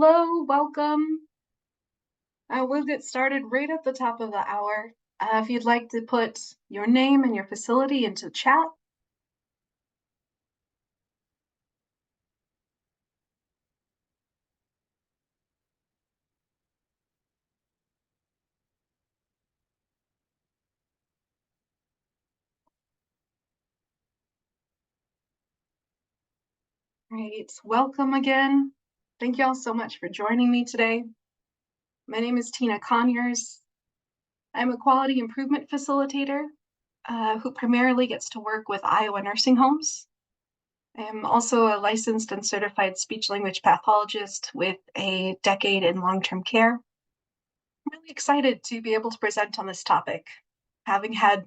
Hello, welcome. We'll get started right at the top of the hour. If you'd like to put your name and your facility into chat. Right, welcome again. Thank you all so much for joining me today. My name is Tina Conyers. I'm a quality improvement facilitator who primarily gets to work with Iowa nursing homes. I am also a licensed and certified speech-language pathologist with a decade in long-term care. I'm really excited to be able to present on this topic, having had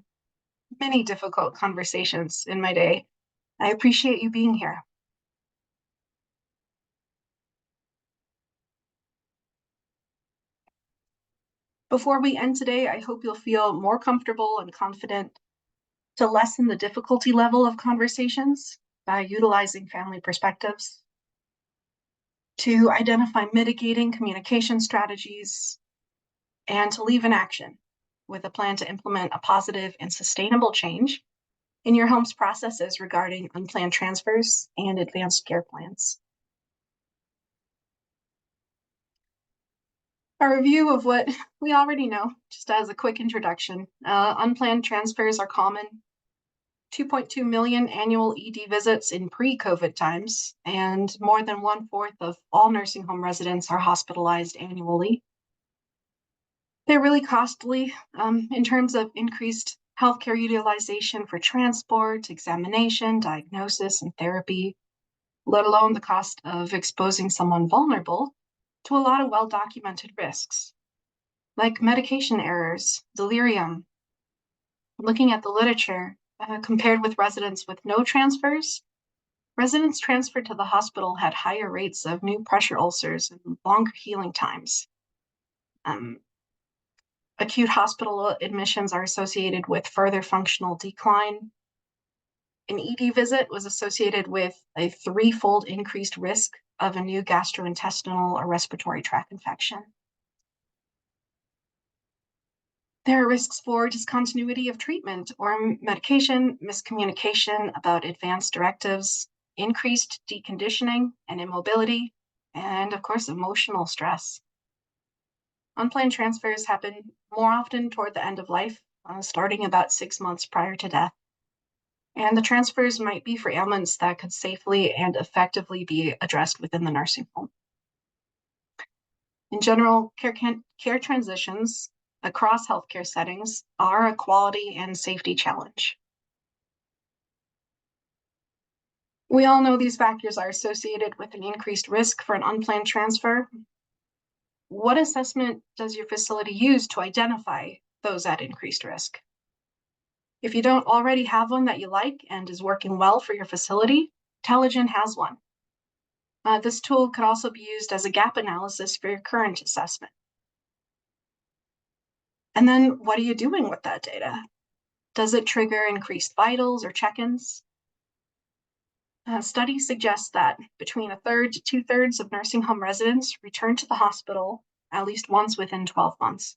many difficult conversations in my day. I appreciate you being here. Before we end today, I hope you'll feel more comfortable and confident to lessen the difficulty level of conversations by utilizing family perspectives, to identify mitigating communication strategies, and to leave in action with a plan to implement a positive and sustainable change in your home's processes regarding unplanned transfers and advanced care plans. A review of what we already know, just as a quick introduction. Unplanned transfers are common. 2.2 million annual ED visits in pre-COVID times, and more than 1/4 of all nursing home residents are hospitalized annually. They're really costly in terms of increased healthcare utilization for transport, examination, diagnosis, and therapy, let alone the cost of exposing someone vulnerable to a lot of well-documented risks, like medication errors, delirium. Looking at the literature, compared with residents with no transfers, residents transferred to the hospital had higher rates of new pressure ulcers and longer healing times. Acute hospital admissions are associated with further functional decline. An ED visit was associated with a 3-fold increased risk of a new gastrointestinal or respiratory tract infection. There are risks for discontinuity of treatment or medication, miscommunication about advanced directives, increased deconditioning and immobility, and of course, emotional stress. Unplanned transfers happen more often toward the end of life, starting about 6 months prior to death. And the transfers might be for ailments that could safely and effectively be addressed within the nursing home. In general, care transitions across healthcare settings are a quality and safety challenge. We all know these factors are associated with an increased risk for an unplanned transfer. What assessment does your facility use to identify those at increased risk? If you don't already have one that you like and is working well for your facility, Telligent has one. This tool could also be used as a gap analysis for your current assessment. And then what are you doing with that data? Does it trigger increased vitals or check-ins? Studies suggest that between 1/3 to 2/3 of nursing home residents return to the hospital at least once within 12 months.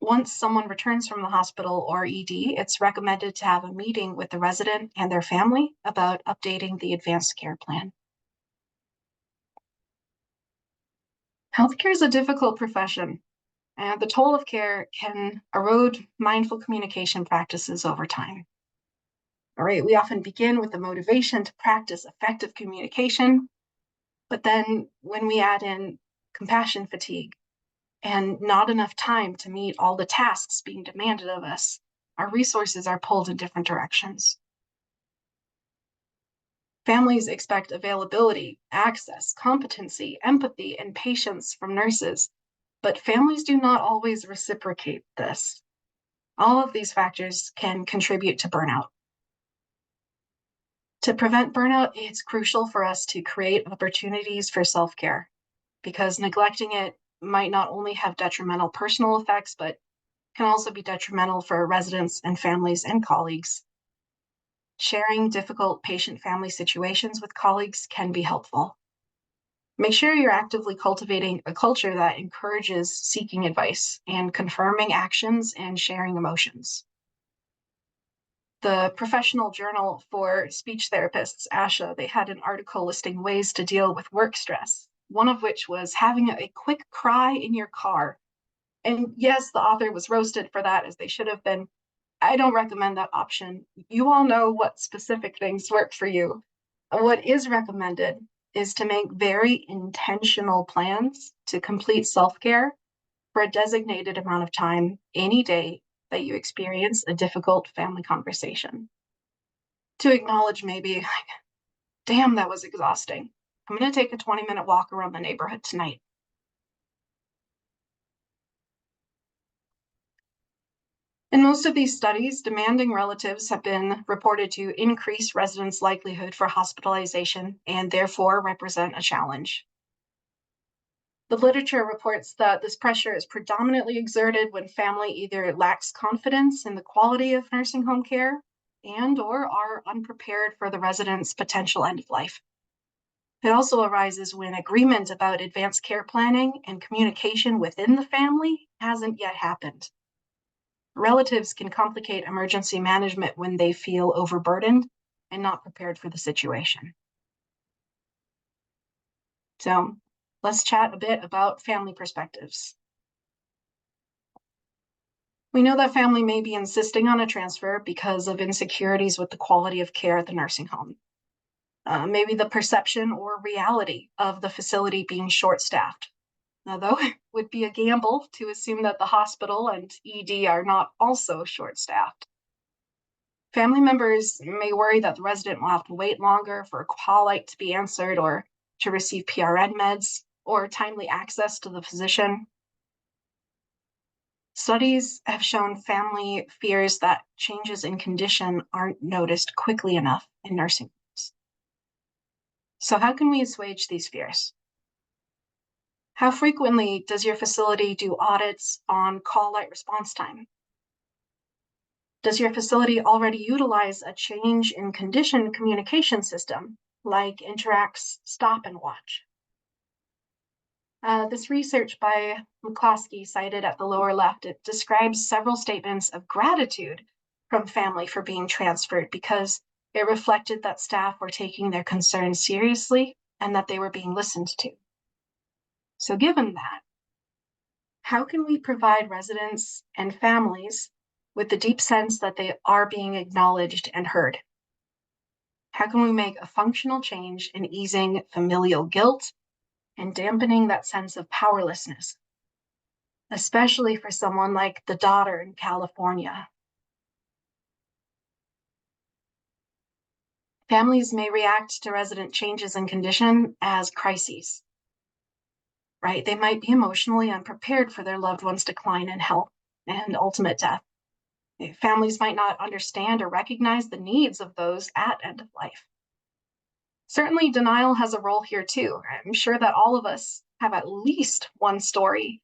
Once someone returns from the hospital or ED, it's recommended to have a meeting with the resident and their family about updating the advanced care plan. Healthcare is a difficult profession, and the toll of care can erode mindful communication practices over time. All right, we often begin with the motivation to practice effective communication, but then when we add in compassion fatigue and not enough time to meet all the tasks being demanded of us, our resources are pulled in different directions. Families expect availability, access, competency, empathy, and patience from nurses, but families do not always reciprocate this. All of these factors can contribute to burnout. To prevent burnout, it's crucial for us to create opportunities for self-care, because neglecting it might not only have detrimental personal effects, but can also be detrimental for residents and families and colleagues. Sharing difficult patient-family situations with colleagues can be helpful. Make sure you're actively cultivating a culture that encourages seeking advice and confirming actions and sharing emotions. The Professional Journal for Speech Therapists, ASHA, they had an article listing ways to deal with work stress, one of which was having a quick cry in your car. And yes, the author was roasted for that, as they should have been. I don't recommend that option. You all know what specific things work for you. What is recommended is to make very intentional plans to complete self-care for a designated amount of time any day that you experience a difficult family conversation. To acknowledge maybe, like, damn, that was exhausting. I'm going to take a 20-minute walk around the neighborhood tonight. In most of these studies, demanding relatives have been reported to increase residents' likelihood for hospitalization and therefore represent a challenge. The literature reports that this pressure is predominantly exerted when family either lacks confidence in the quality of nursing home care and/or are unprepared for the resident's potential end of life. It also arises when agreement about advanced care planning and communication within the family hasn't yet happened. Relatives can complicate emergency management when they feel overburdened and not prepared for the situation. So let's chat a bit about family perspectives. We know that family may be insisting on a transfer because of insecurities with the quality of care at the nursing home. Maybe the perception or reality of the facility being short-staffed. Although it would be a gamble to assume that the hospital and ED are not also short-staffed. Family members may worry that the resident will have to wait longer for a call light to be answered or to receive PRN meds or timely access to the physician. Studies have shown family fears that changes in condition aren't noticed quickly enough in nursing homes. So how can we assuage these fears? How frequently does your facility do audits on call light response time? Does your facility already utilize a change in condition communication system like Interact's Stop and Watch? This research by McCloskey, cited at the lower left, it describes several statements of gratitude from family for being transferred because it reflected that staff were taking their concerns seriously and that they were being listened to. So given that, how can we provide residents and families with the deep sense that they are being acknowledged and heard? How can we make a functional change in easing familial guilt and dampening that sense of powerlessness, especially for someone like the daughter in California? Families may react to resident changes in condition as crises, right? They might be emotionally unprepared for their loved one's decline in health and ultimate death. Families might not understand or recognize the needs of those at end of life. Certainly, denial has a role here too. I'm sure that all of us have at least one story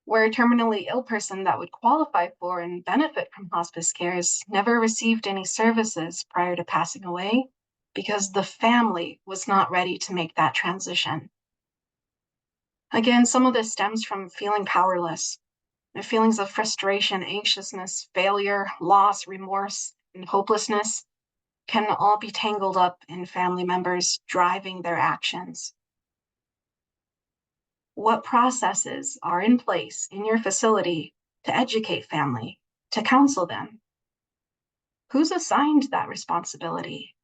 where a terminally ill person that would qualify for and benefit from hospice care has never received any services prior to passing away because the family was not ready to make that transition. Again, some of this stems from feeling powerless. The feelings of frustration, anxiousness, failure, loss, remorse, and hopelessness can all be tangled up in family members driving their actions. What processes are in place in your facility to educate family, to counsel them? Who's assigned that responsibility?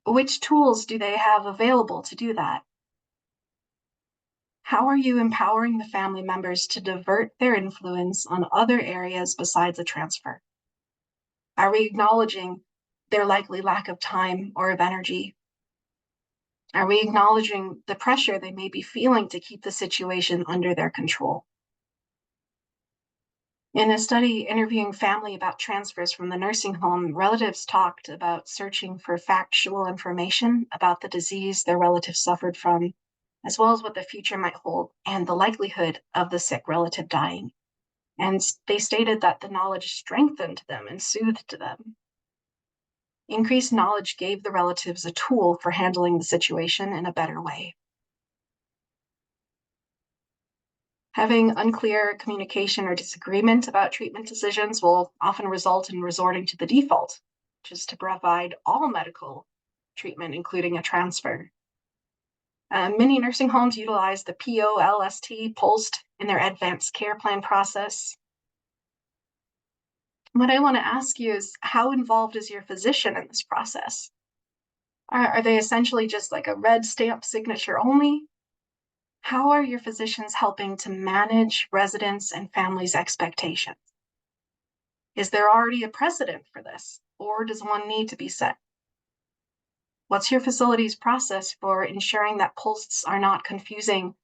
Which tools do they have available to do that? How are you empowering the family members to divert their influence on other areas besides a transfer? Are we acknowledging their likely lack of time or of energy? Are we acknowledging the pressure they may be feeling to keep the situation under their control? In a study interviewing family about transfers from the nursing home, relatives talked about searching for factual information about the disease their relative suffered from, as well as what the future might hold and the likelihood of the sick relative dying. And they stated that the knowledge strengthened them and soothed them. Increased knowledge gave the relatives a tool for handling the situation in a better way. Having unclear communication or disagreement about treatment decisions will often result in resorting to the default, which is to provide all medical treatment, including a transfer. Many nursing homes utilize the POLST, POLST, in their advanced care plan process. What I want to ask you is, how involved is your physician in this process? Are they essentially just like a red stamp signature only? How are your physicians helping to manage residents' and families' expectations? Is there already a precedent for this, or does one need to be set? What's your facility's process for ensuring that POLSTs are not confusing,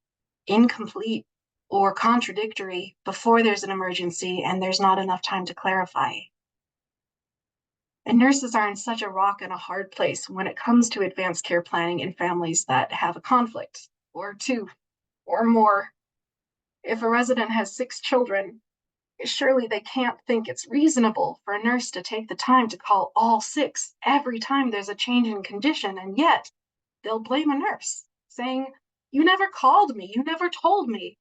incomplete, or contradictory before there's an emergency and there's not enough time to clarify? And nurses are in such a rock and a hard place when it comes to advanced care planning in families that have a conflict, or two, or more. If a resident has 6 children, surely they can't think it's reasonable for a nurse to take the time to call all 6 every time there's a change in condition, and yet they'll blame a nurse, saying, "You never called me, you never told me."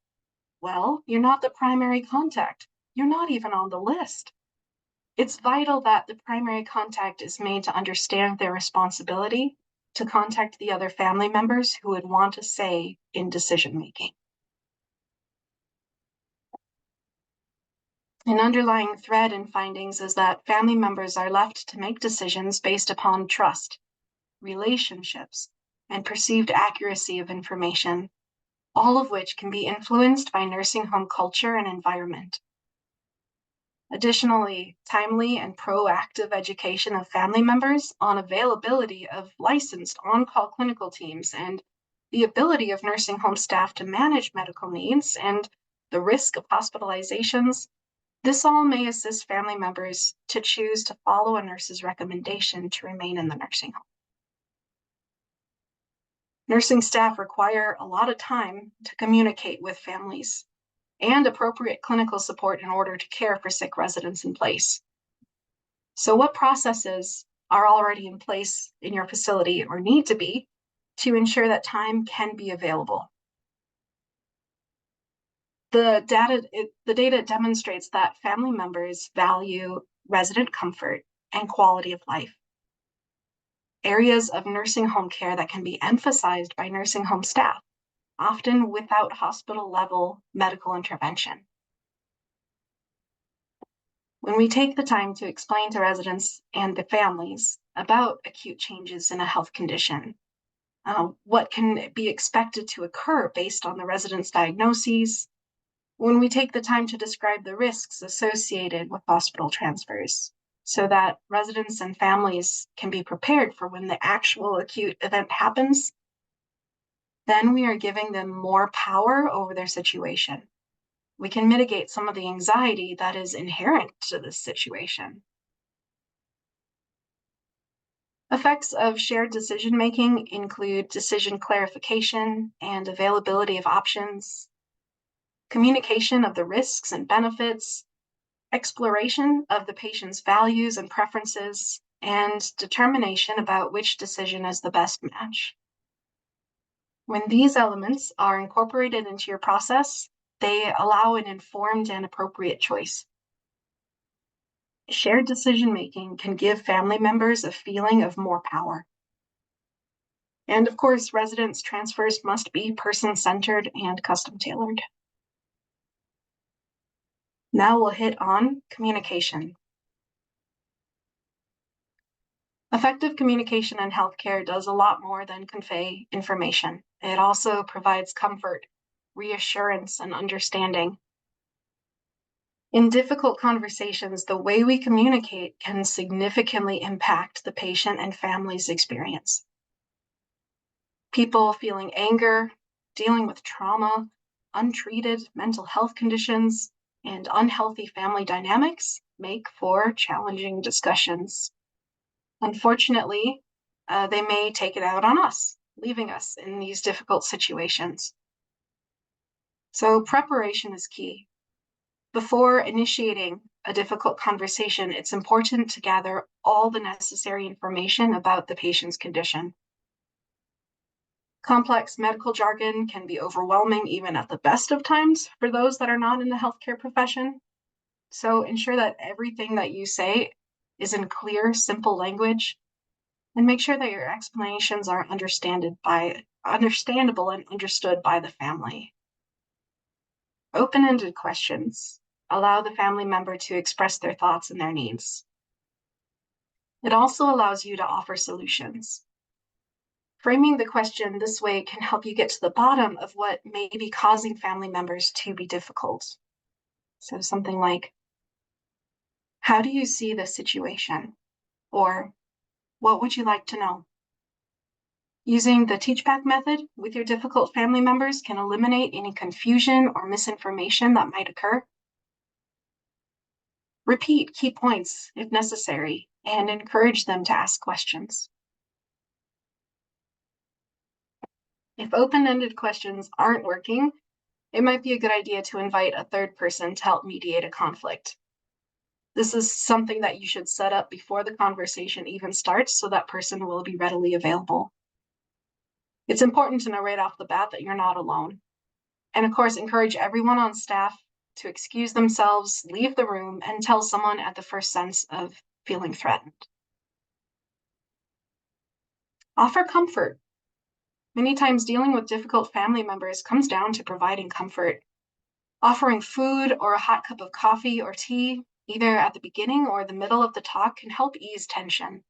Well, you're not the primary contact. You're not even on the list. It's vital that the primary contact is made to understand their responsibility to contact the other family members who would want a say in decision making. An underlying thread in findings is that family members are left to make decisions based upon trust, relationships, and perceived accuracy of information, all of which can be influenced by nursing home culture and environment. Additionally, timely and proactive education of family members on availability of licensed on-call clinical teams and the ability of nursing home staff to manage medical needs and the risk of hospitalizations, this all may assist family members to choose to follow a nurse's recommendation to remain in the nursing home. Nursing staff require a lot of time to communicate with families and appropriate clinical support in order to care for sick residents in place. So, what processes are already in place in your facility or need to be to ensure that time can be available? The data demonstrates that family members value resident comfort and quality of life. Areas of nursing home care that can be emphasized by nursing home staff, often without hospital level medical intervention. When we take the time to explain to residents and the families about acute changes in a health condition, what can be expected to occur based on the resident's diagnoses, when we take the time to describe the risks associated with hospital transfers, so that residents and families can be prepared for when the actual acute event happens, then we are giving them more power over their situation. We can mitigate some of the anxiety that is inherent to this situation. Effects of shared decision-making include decision clarification and availability of options, communication of the risks and benefits, exploration of the patient's values and preferences, and determination about which decision is the best match. When these elements are incorporated into your process, they allow an informed and appropriate choice. Shared decision-making can give family members a feeling of more power. And of course, residents' transfers must be person-centered and custom-tailored. Now we'll hit on communication. Effective communication in healthcare does a lot more than convey information. It also provides comfort, reassurance, and understanding. In difficult conversations, the way we communicate can significantly impact the patient and family's experience. People feeling anger, dealing with trauma, untreated mental health conditions, and unhealthy family dynamics make for challenging discussions. Unfortunately, they may take it out on us, leaving us in these difficult situations. So preparation is key. Before initiating a difficult conversation, it's important to gather all the necessary information about the patient's condition. Complex medical jargon can be overwhelming even at the best of times for those that are not in the healthcare profession. So ensure that everything that you say is in clear, simple language, and make sure that your explanations are understandable and understood by the family. Open-ended questions allow the family member to express their thoughts and their needs. It also allows you to offer solutions. Framing the question this way can help you get to the bottom of what may be causing family members to be difficult. So something like, how do you see this situation? Or what would you like to know? Using the teach back method with your difficult family members can eliminate any confusion or misinformation that might occur. Repeat key points if necessary and encourage them to ask questions. If open-ended questions aren't working, it might be a good idea to invite a third person to help mediate a conflict. This is something that you should set up before the conversation even starts so that person will be readily available. It's important to know right off the bat that you're not alone. And of course, encourage everyone on staff to excuse themselves, leave the room, and tell someone at the first sense of feeling threatened. Offer comfort. Many times dealing with difficult family members comes down to providing comfort. Offering food or a hot cup of coffee or tea, either at the beginning or the middle of the talk, can help ease tension.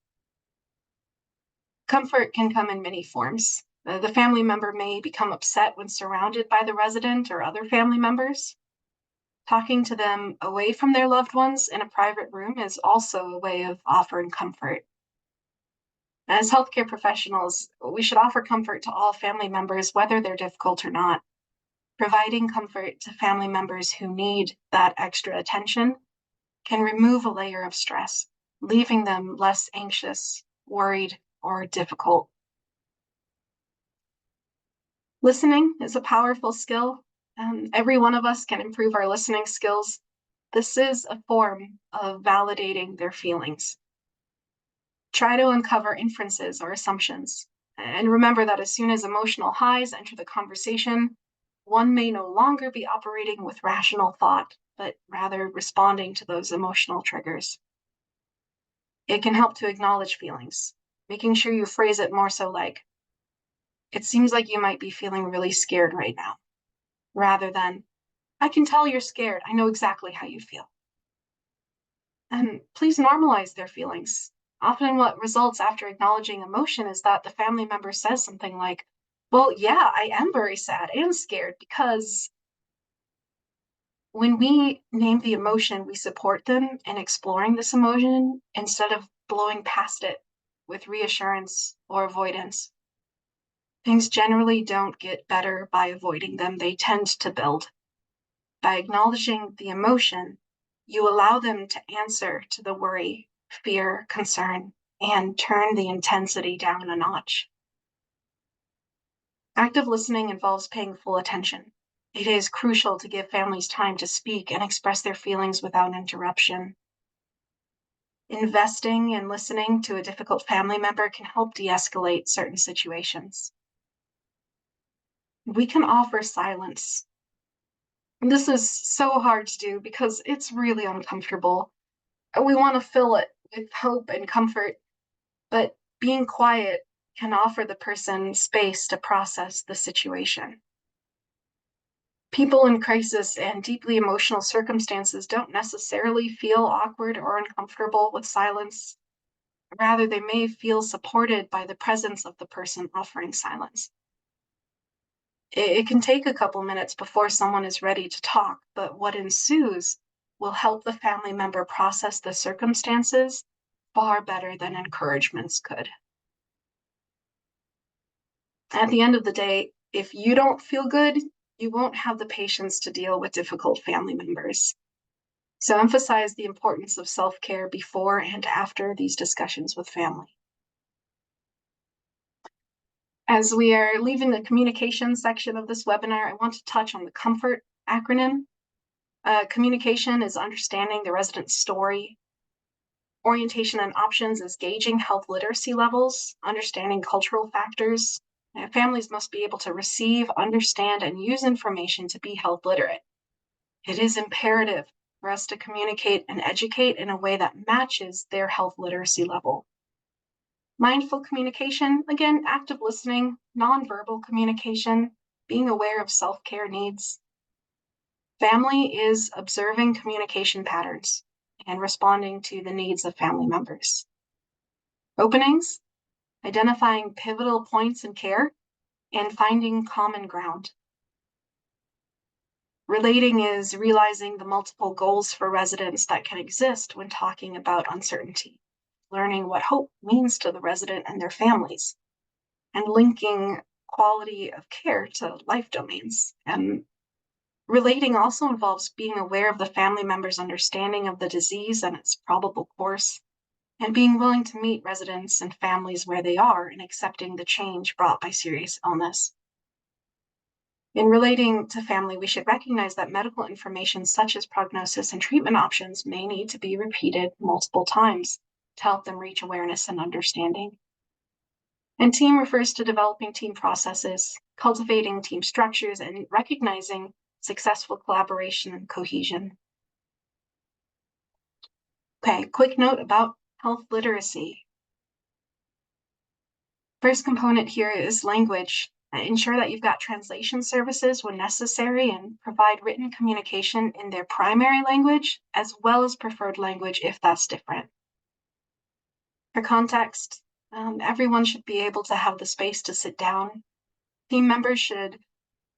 Comfort can come in many forms. The family member may become upset when surrounded by the resident or other family members. Talking to them away from their loved ones in a private room is also a way of offering comfort. As healthcare professionals, we should offer comfort to all family members, whether they're difficult or not. Providing comfort to family members who need that extra attention can remove a layer of stress, leaving them less anxious, worried, or difficult. Listening is a powerful skill. Every one of us can improve our listening skills. This is a form of validating their feelings. Try to uncover inferences or assumptions. And remember that as soon as emotional highs enter the conversation, one may no longer be operating with rational thought, but rather responding to those emotional triggers. It can help to acknowledge feelings, making sure you phrase it more so like, it seems like you might be feeling really scared right now, rather than, I can tell you're scared. I know exactly how you feel. And please normalize their feelings. Often what results after acknowledging emotion is that the family member says something like, well, yeah, I am very sad and scared because when we name the emotion, we support them in exploring this emotion instead of blowing past it with reassurance or avoidance. Things generally don't get better by avoiding them, they tend to build. By acknowledging the emotion, you allow them to answer to the worry, fear, concern, and turn the intensity down a notch. Active listening involves paying full attention. It is crucial to give families time to speak and express their feelings without interruption. Investing in listening to a difficult family member can help de-escalate certain situations. We can offer silence. This is so hard to do because it's really uncomfortable. We want to fill it with hope and comfort, but being quiet can offer the person space to process the situation. People in crisis and deeply emotional circumstances don't necessarily feel awkward or uncomfortable with silence. Rather, they may feel supported by the presence of the person offering silence. It can take a couple minutes before someone is ready to talk, but what ensues will help the family member process the circumstances far better than encouragements could. At the end of the day, if you don't feel good, you won't have the patience to deal with difficult family members. So emphasize the importance of self-care before and after these discussions with family. As we are leaving the communication section of this webinar, I want to touch on the COMFORT acronym. Communication is understanding the resident's story. Orientation and options is gauging health literacy levels, understanding cultural factors, Families must be able to receive, understand, and use information to be health literate. It is imperative for us to communicate and educate in a way that matches their health literacy level. Mindful communication, again, active listening, nonverbal communication, being aware of self-care needs. Family is observing communication patterns and responding to the needs of family members. Openings, identifying pivotal points in care and finding common ground. Relating is realizing the multiple goals for residents that can exist when talking about uncertainty, learning what hope means to the resident and their families, and linking quality of care to life domains. And relating also involves being aware of the family member's understanding of the disease and its probable course, and being willing to meet residents and families where they are and accepting the change brought by serious illness. In relating to family, we should recognize that medical information such as prognosis and treatment options may need to be repeated multiple times to help them reach awareness and understanding. And team refers to developing team processes, cultivating team structures, and recognizing successful collaboration and cohesion. Okay, quick note about health literacy. First component here is language. Ensure that you've got translation services when necessary and provide written communication in their primary language as well as preferred language if that's different. For context, everyone should be able to have the space to sit down. Team members should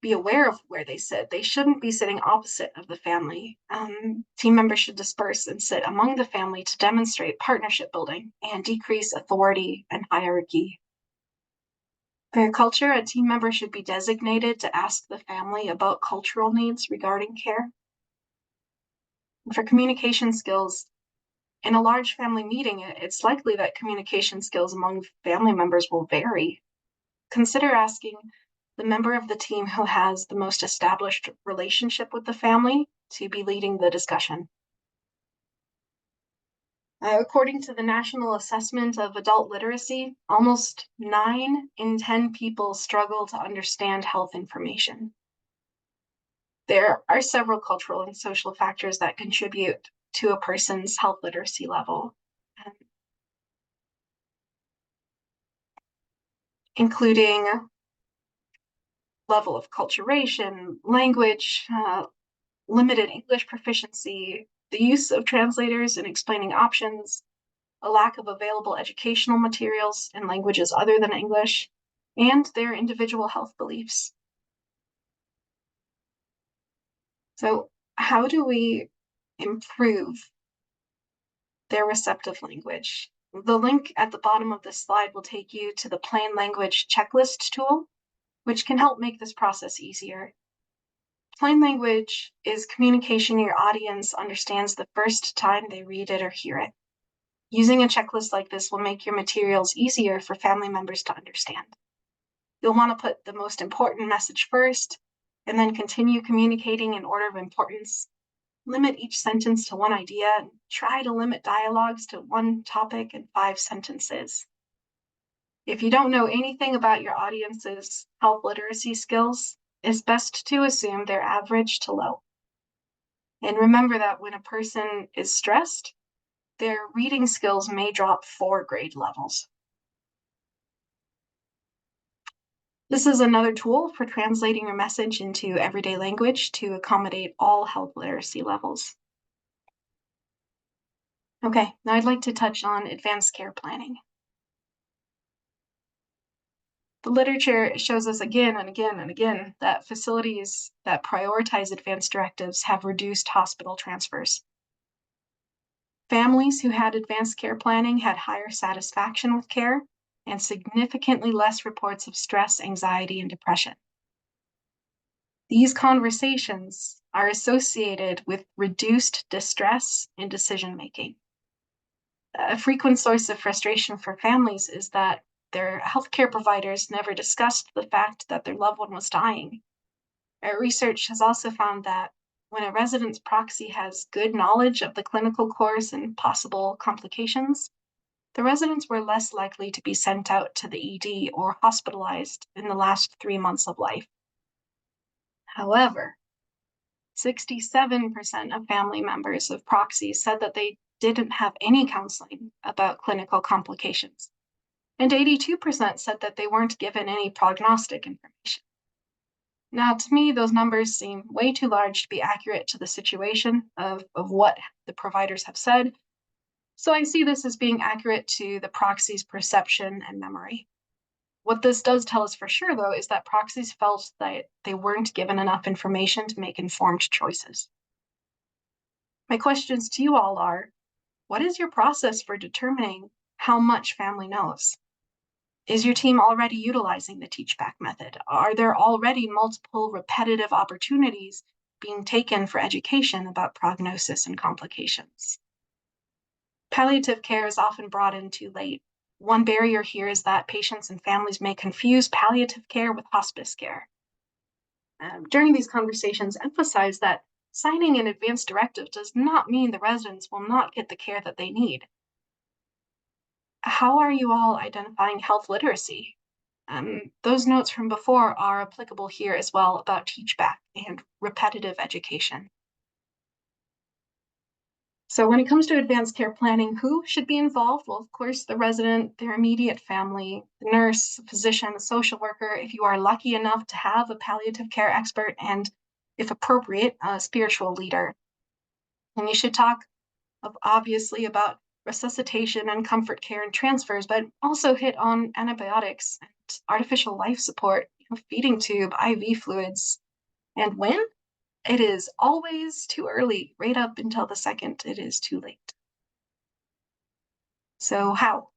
be aware of where they sit. They shouldn't be sitting opposite of the family. Team members should disperse and sit among the family to demonstrate partnership building and decrease authority and hierarchy. For culture, a team member should be designated to ask the family about cultural needs regarding care. And for communication skills, in a large family meeting, it's likely that communication skills among family members will vary. Consider asking the member of the team who has the most established relationship with the family to be leading the discussion. According to the National Assessment of Adult Literacy, almost 9 in 10 people struggle to understand health information. There are several cultural and social factors that contribute to a person's health literacy level, including level of acculturation, language, limited English proficiency, the use of translators in explaining options, a lack of available educational materials in languages other than English, and their individual health beliefs. So, how do we improve their receptive language? The link at the bottom of this slide will take you to the plain language checklist tool, which can help make this process easier. Plain language is communication your audience understands the first time they read it or hear it. Using a checklist like this will make your materials easier for family members to understand. You'll want to put the most important message first, and then continue communicating in order of importance. Limit each sentence to one idea, and try to limit dialogues to one topic and 5 sentences. If you don't know anything about your audience's health literacy skills, it's best to assume they're average to low. And remember that when a person is stressed, their reading skills may drop 4 grade levels. This is another tool for translating your message into everyday language to accommodate all health literacy levels. Okay, now I'd like to touch on advanced care planning. The literature shows us again and again and again that facilities that prioritize advanced directives have reduced hospital transfers. Families who had advanced care planning had higher satisfaction with care and significantly less reports of stress, anxiety, and depression. These conversations are associated with reduced distress in decision-making. A frequent source of frustration for families is that their healthcare providers never discussed the fact that their loved one was dying. Our research has also found that when a resident's proxy has good knowledge of the clinical course and possible complications, the residents were less likely to be sent out to the ED or hospitalized in the last 3 months of life. However, 67% of family members of proxies said that they didn't have any counseling about clinical complications, and 82% said that they weren't given any prognostic information. Now, to me, those numbers seem way too large to be accurate to the situation of what the providers have said, so I see this as being accurate to the proxy's perception and memory. What this does tell us for sure, though, is that proxies felt that they weren't given enough information to make informed choices. My questions to you all are, what is your process for determining how much family knows? Is your team already utilizing the teach-back method? Are there already multiple repetitive opportunities being taken for education about prognosis and complications? Palliative care is often brought in too late. One barrier here is that patients and families may confuse palliative care with hospice care. During these conversations, emphasize that signing an advance directive does not mean the residents will not get the care that they need. How are you all identifying health literacy? Those notes from before are applicable here as well about teach-back and repetitive education. So when it comes to advanced care planning, who should be involved? Well, of course, the resident, their immediate family, the nurse, the physician, the social worker, if you are lucky enough to have a palliative care expert, and if appropriate, a spiritual leader. And you should talk obviously about resuscitation and comfort care and transfers, but also hit on antibiotics and artificial life support, feeding tube, IV fluids, and when it is always too early, right up until the second it is too late. So how?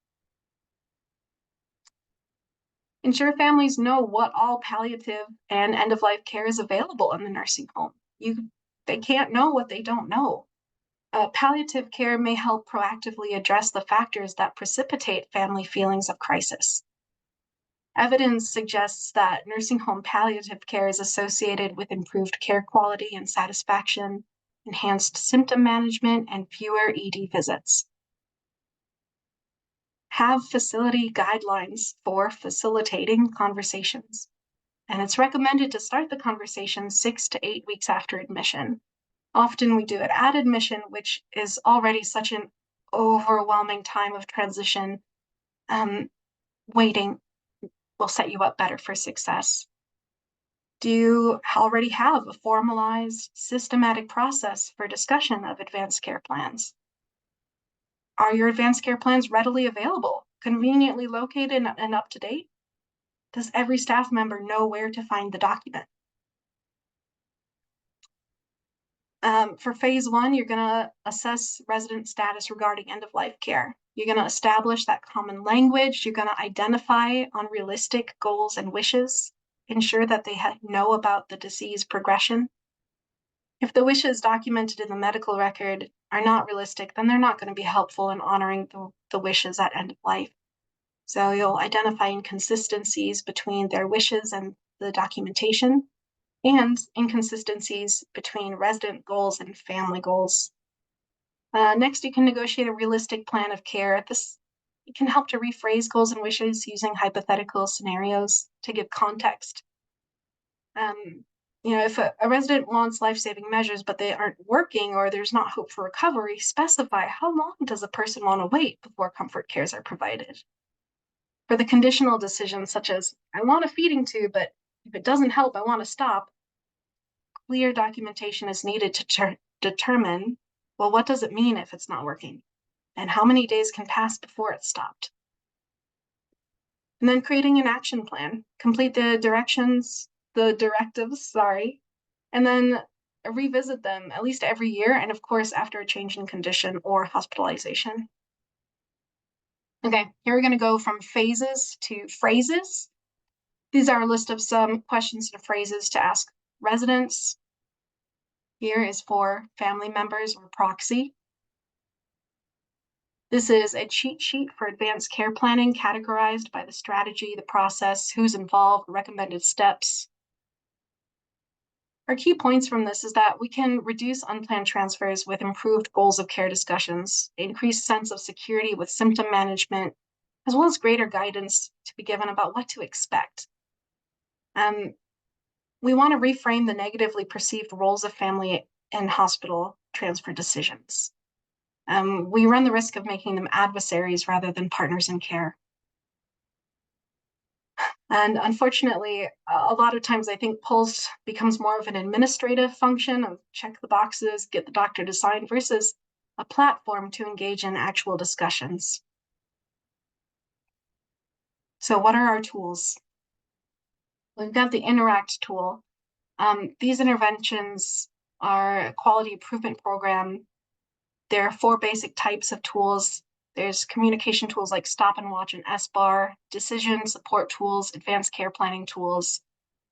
Ensure families know what all palliative and end-of-life care is available in the nursing home. They can't know what they don't know. Palliative care may help proactively address the factors that precipitate family feelings of crisis. Evidence suggests that nursing home palliative care is associated with improved care quality and satisfaction, enhanced symptom management, and fewer ED visits. Have facility guidelines for facilitating conversations. And it's recommended to start the conversation 6 to 8 weeks after admission. Often we do it at admission, which is already such an overwhelming time of transition. Waiting will set you up better for success. Do you already have a formalized, systematic process for discussion of advanced care plans? Are your advanced care plans readily available, conveniently located, and up to date? Does every staff member know where to find the document? For phase 1, you're going to assess resident status regarding end-of-life care. You're going to establish that common language. You're going to identify unrealistic goals and wishes. Ensure that they know about the disease progression. If the wishes documented in the medical record are not realistic, then they're not going to be helpful in honoring the wishes at end of life. So you'll identify inconsistencies between their wishes and the documentation, and inconsistencies between resident goals and family goals. Next, you can negotiate a realistic plan of care. It can help to rephrase goals and wishes using hypothetical scenarios to give context. If a resident wants life-saving measures, but they aren't working or there's not hope for recovery, specify how long does a person want to wait before comfort cares are provided. For the conditional decisions, such as, I want a feeding tube, but if it doesn't help, I want to stop, clear documentation is needed to determine, well, what does it mean if it's not working? And how many days can pass before it's stopped? And then creating an action plan, complete the directives, and then revisit them at least every year, and of course, after a change in condition or hospitalization. Okay, here we're going to go from phases to phrases. These are a list of some questions and phrases to ask residents. Here is for family members or proxy. This is a cheat sheet for advanced care planning, categorized by the strategy, the process, who's involved, recommended steps. Our key points from this is that we can reduce unplanned transfers with improved goals of care discussions, increased sense of security with symptom management, as well as greater guidance to be given about what to expect. We want to reframe the negatively perceived roles of family and hospital transfer decisions. We run the risk of making them adversaries rather than partners in care. And unfortunately, a lot of times I think PULSE becomes more of an administrative function of check the boxes, get the doctor to sign, versus a platform to engage in actual discussions. So what are our tools? We've got the Interact tool. These interventions are a quality improvement program. There are 4 basic types of tools. There's communication tools like Stop and Watch and SBAR, decision support tools, advanced care planning tools.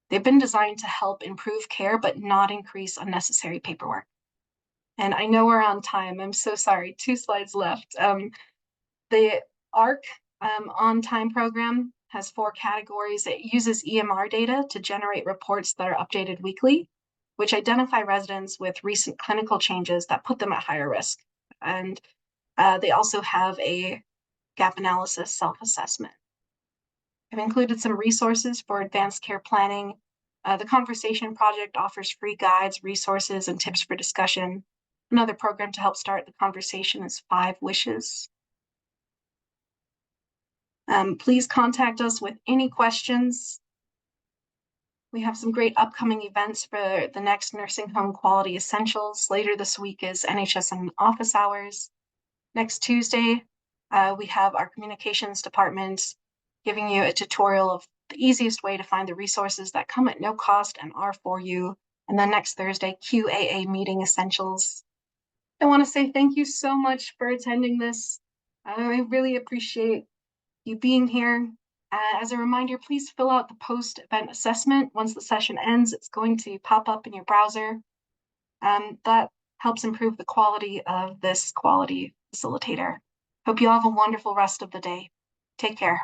They've been designed to help improve care, but not increase unnecessary paperwork. And I know we're on time. I'm so sorry. 2 slides left. The ARC on-time program has 4 categories. It uses EMR data to generate reports that are updated weekly, which identify residents with recent clinical changes that put them at higher risk. And they also have a gap analysis self-assessment. I've included some resources for advanced care planning. The Conversation Project offers free guides, resources, and tips for discussion. Another program to help start the conversation is 5 Wishes. Please contact us with any questions. We have some great upcoming events for the next Nursing Home Quality Essentials. Later this week is NHS and office hours. Next Tuesday, we have our communications department giving you a tutorial of the easiest way to find the resources that come at no cost and are for you. And then next Thursday, QAA meeting essentials. I want to say thank you so much for attending this. I really appreciate you being here. As a reminder, please fill out the post-event assessment. Once the session ends, it's going to pop up in your browser. That helps improve the quality of this quality facilitator. Hope you all have a wonderful rest of the day. Take care.